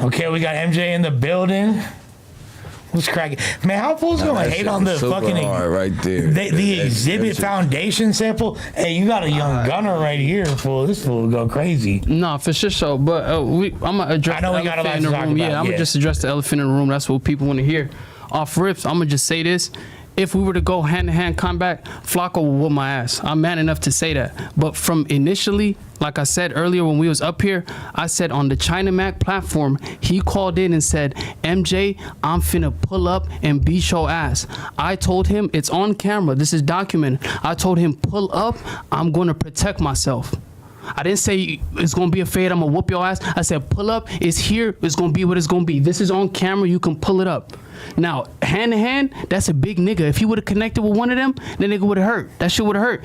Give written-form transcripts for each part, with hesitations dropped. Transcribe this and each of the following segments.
Okay, we got MJ in the building. What's cracking? Man, how fools gonna hate on the fucking right there. The Exhibit Foundation sample? Hey, you got a young gunner right here, fool. This fool will go crazy. No, for sure. So, but I'm gonna address the elephant in the room. Yeah, I'm gonna just address the elephant in the room. That's what people want to hear. Off rips, I'm gonna just say this. If we were to go hand-to-hand combat, Flakko will whoop my ass. I'm man enough to say that. But from initially, like I said earlier when we was up here, I said on the China Mac platform, he called in and said, MJ, I'm finna pull up and beat your ass. I told him, it's on camera, this is documented. I told him, pull up, I'm gonna protect myself. I didn't say it's gonna be a fade, I'm gonna whoop your ass. I said, pull up, it's here, it's gonna be what it's gonna be. This is on camera, you can pull it up. Now, hand to hand, that's a big nigga. If he would have connected with one of them, that nigga would have hurt. That shit would have hurt.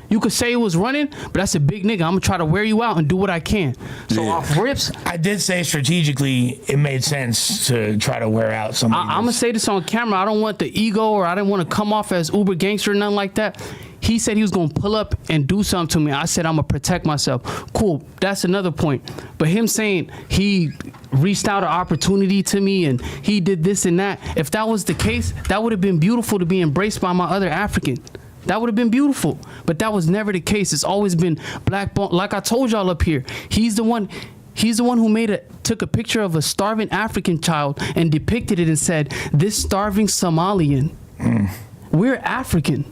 You could say it was running, but that's a big nigga. I'm gonna try to wear you out and do what I can. So off rips, I did say strategically it made sense to try to wear out somebody. I'm gonna say this on camera. I don't want the ego, or I didn't want to come off as uber gangster or nothing like that. He said he was gonna pull up and do something to me. I said I'm gonna protect myself. Cool, that's another point. But him saying he reached out an opportunity to me and he did this and that, if that was the case, that would have been beautiful to be embraced by my other African. That would have been beautiful, but that was never the case. It's always been black bone. Like I told y'all up here, he's the one who took a picture of a starving African child and depicted it and said, this starving Somalian. We're African.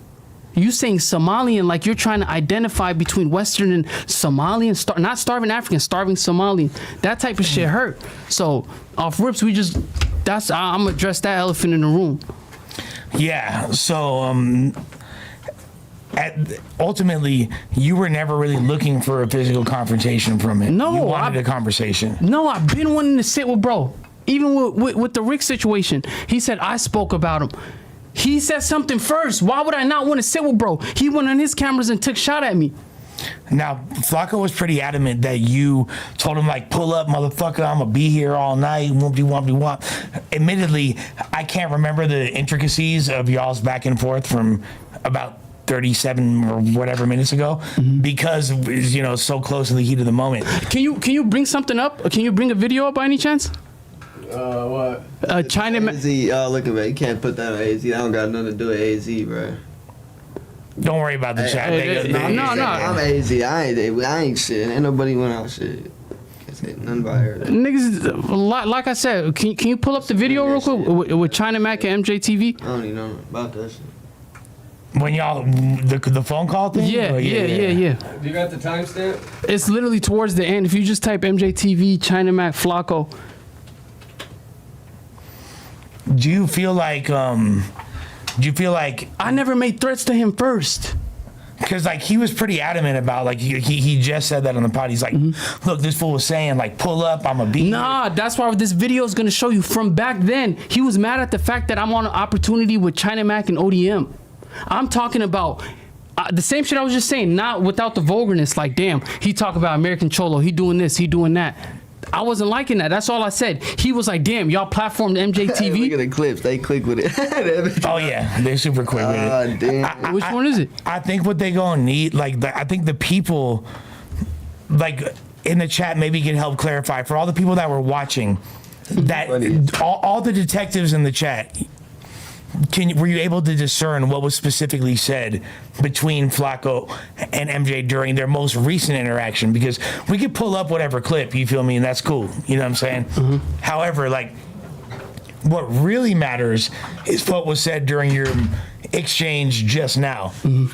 You saying Somalian like you're trying to identify between Western and Somalian, not starving African, starving Somalian. That type of shit hurt. So off rips, I'm gonna address that elephant in the room. Yeah, so ultimately, you were never really looking for a physical confrontation from it. No, you wanted a conversation. No, I've been wanting to sit with bro. Even with the Rick situation, he said I spoke about him. He said something first. Why would I not want to sit with bro? He went on his cameras and took shot at me. Now, Flakko was pretty adamant that you told him, like, pull up, motherfucker, I'm going to be here all night, whoop-de-whoop-de-whoop. Admittedly, I can't remember the intricacies of y'all's back and forth from about 37 or whatever minutes ago, because it was, so close to the heat of the moment. Can you bring something up? Can you bring a video up by any chance? What? China AZ, look at me. You can't put that on AZ. I don't got nothing to do with AZ, bro. Don't worry about the chat. No. I'm AZ. I ain't shit. Ain't nobody went out shit. Can't say nothing about her. Niggas, like I said, can you pull up the video real quick with China Mac and MJTV? I don't even know about that shit. When y'all, the phone call thing? Yeah. Do you got the timestamp? It's literally towards the end. If you just type MJTV, China Mac, Flakko. Do you feel like I never made threats to him first? Because like he was pretty adamant about, like, he just said that on the pod. He's like, look, this fool was saying, like, pull up, I'm a beat. Nah, that's why this video is gonna show you. From back then, he was mad at the fact that I'm on an opportunity with China Mac and ODM. I'm talking about the same shit I was just saying, not without the vulgarness. Like, damn, he talk about American Cholo, he doing this, he doing that. I wasn't liking that. That's all I said. He was like, damn, y'all platformed MJTV. Look at the clips. They click with it. Oh, yeah. They're super quick with it. Damn. Which one is it? I think what they gonna need, like, I think the people, like, in the chat maybe can help clarify. For all the people that were watching, that all the detectives in the chat, were you able to discern what was specifically said between Flakko and MJ during their most recent interaction? Because we could pull up whatever clip, you feel me, and that's cool. You know what I'm saying? However, like, what really matters is what was said during your exchange just now,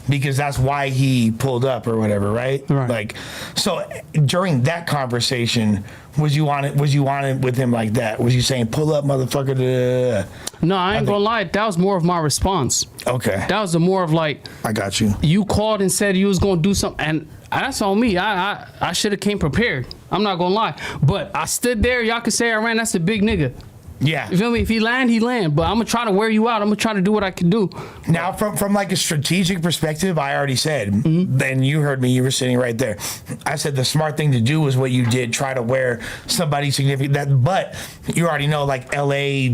because that's why he pulled up or whatever, right? Like, so during that conversation, was you on it with him like that? Was you saying, pull up, motherfucker? No, I ain't gonna lie. That was more of my response. Okay. That was more of like, I got you. You called and said you was gonna do something, and that's on me. I should have came prepared. I'm not gonna lie. But I stood there. Y'all can say I ran. That's a big nigga. Yeah. You feel me? If he land, he land. But I'm gonna try to wear you out. I'm gonna try to do what I can do. Now, from like a strategic perspective, I already said, then you heard me, you were sitting right there. I said the smart thing to do was what you did, try to wear somebody significant. But you already know, like, LA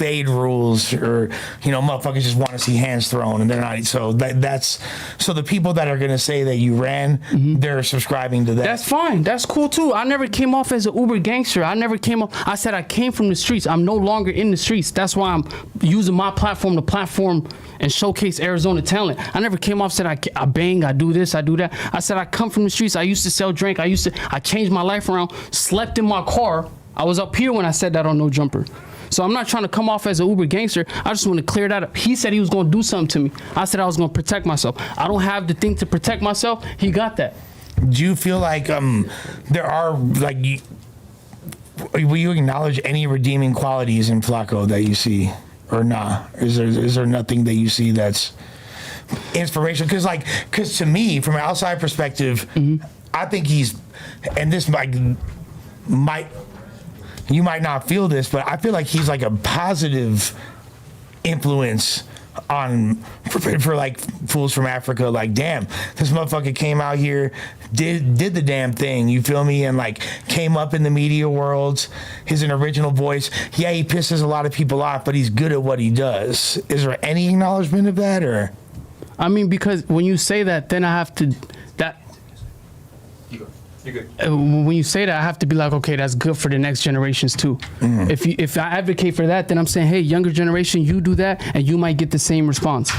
fade rules, or motherfuckers just want to see hands thrown, and they're not. So that's the people that are gonna say that you ran, they're subscribing to that. That's fine. That's cool too. I never came off as an uber gangster. I never came off. I said I came from the streets. I'm no longer in the streets. That's why I'm using my platform to platform and showcase Arizona talent. I never came off said I bang, I do this, I do that. I said I come from the streets. I used to sell drink. I changed my life around. Slept in my car. I was up here when I said that on No Jumper. So I'm not trying to come off as an uber gangster. I just want to clear that up. He said he was going to do something to me. I said I was going to protect myself. I don't have the thing to protect myself. He got that. Do you feel like there are will you acknowledge any redeeming qualities in Flakko that you see, or nah? Is there nothing that you see that's inspirational? Because to me, from an outside perspective, I think he's, and this you might not feel this, but I feel like he's like a positive influence for like fools from Africa. Like, damn, this motherfucker came out here, did the damn thing, you feel me, and like came up in the media world. He's an original voice. Yeah, he pisses a lot of people off, but he's good at what he does. Is there any acknowledgement of that? Or I mean, because when you say that, then I have to You're good. when you say that, I have to be like, okay, that's good for the next generations too. If I advocate for that, then I'm saying, hey, younger generation, you do that, and you might get the same response.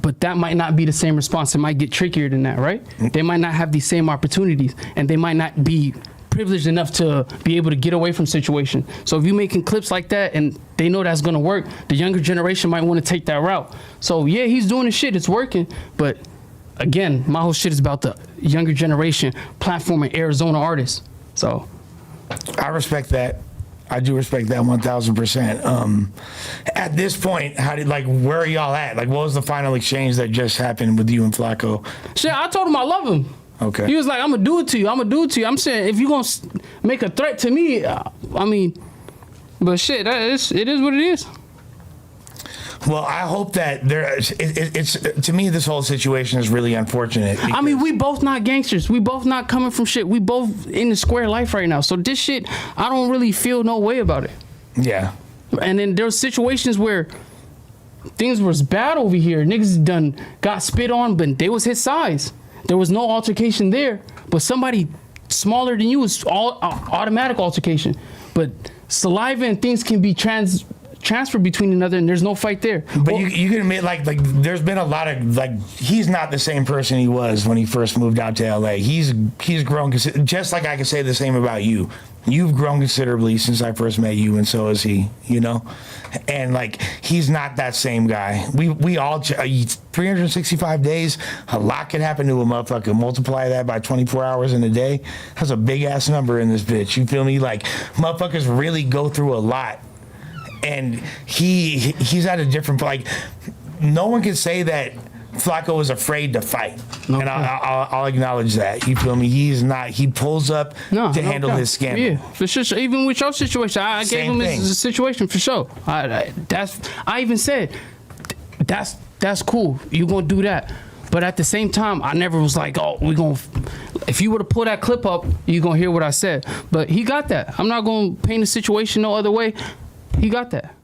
But that might not be the same response. It might get trickier than that, right? They might not have these same opportunities, and they might not be privileged enough to be able to get away from situation. So if you're making clips like that and they know that's gonna work, the younger generation might want to take that route. So yeah, he's doing the shit, it's working, but again, my whole shit is about the younger generation platforming Arizona artists. So I respect that. I do respect that 1,000%. At this point, where are y'all at? Like, what was the final exchange that just happened with you and Flakko? Shit, I told him I love him. Okay. He was like, I'm gonna do it to you. I'm saying, if you're gonna make a threat to me, I mean, but shit, it is what it is. Well, I hope that it's to me, this whole situation is really unfortunate. I mean, we both not gangsters. We both not coming from shit. We both in the square life right now. So this shit, I don't really feel no way about it. Yeah. And then there's situations where things was bad over here. Niggas done got spit on, but they was his size. There was no altercation there. But somebody smaller than you was all automatic altercation. But saliva and things can be transfer between another, and there's no fight there. But you can admit, like there's been a lot of, he's not the same person he was when he first moved out to LA. He's grown, just like I can say the same about you. You've grown considerably since I first met you, and so has he, and he's not that same guy. We all 365 days, a lot can happen to a motherfucker. Multiply that by 24 hours in a day, that's a big ass number in this bitch, you feel me? Like, motherfuckers really go through a lot. And he's at a different, no one can say that Flakko is afraid to fight. No, and I'll acknowledge that. You feel me? He's not. He pulls up to handle his scandal. Yeah, for sure. Even with your situation, I gave him his situation for sure. I even said, that's cool. You gonna do that. But at the same time, I never was like, oh, if you were to pull that clip up, you're gonna hear what I said. But he got that. I'm not gonna paint the situation no other way. He got that.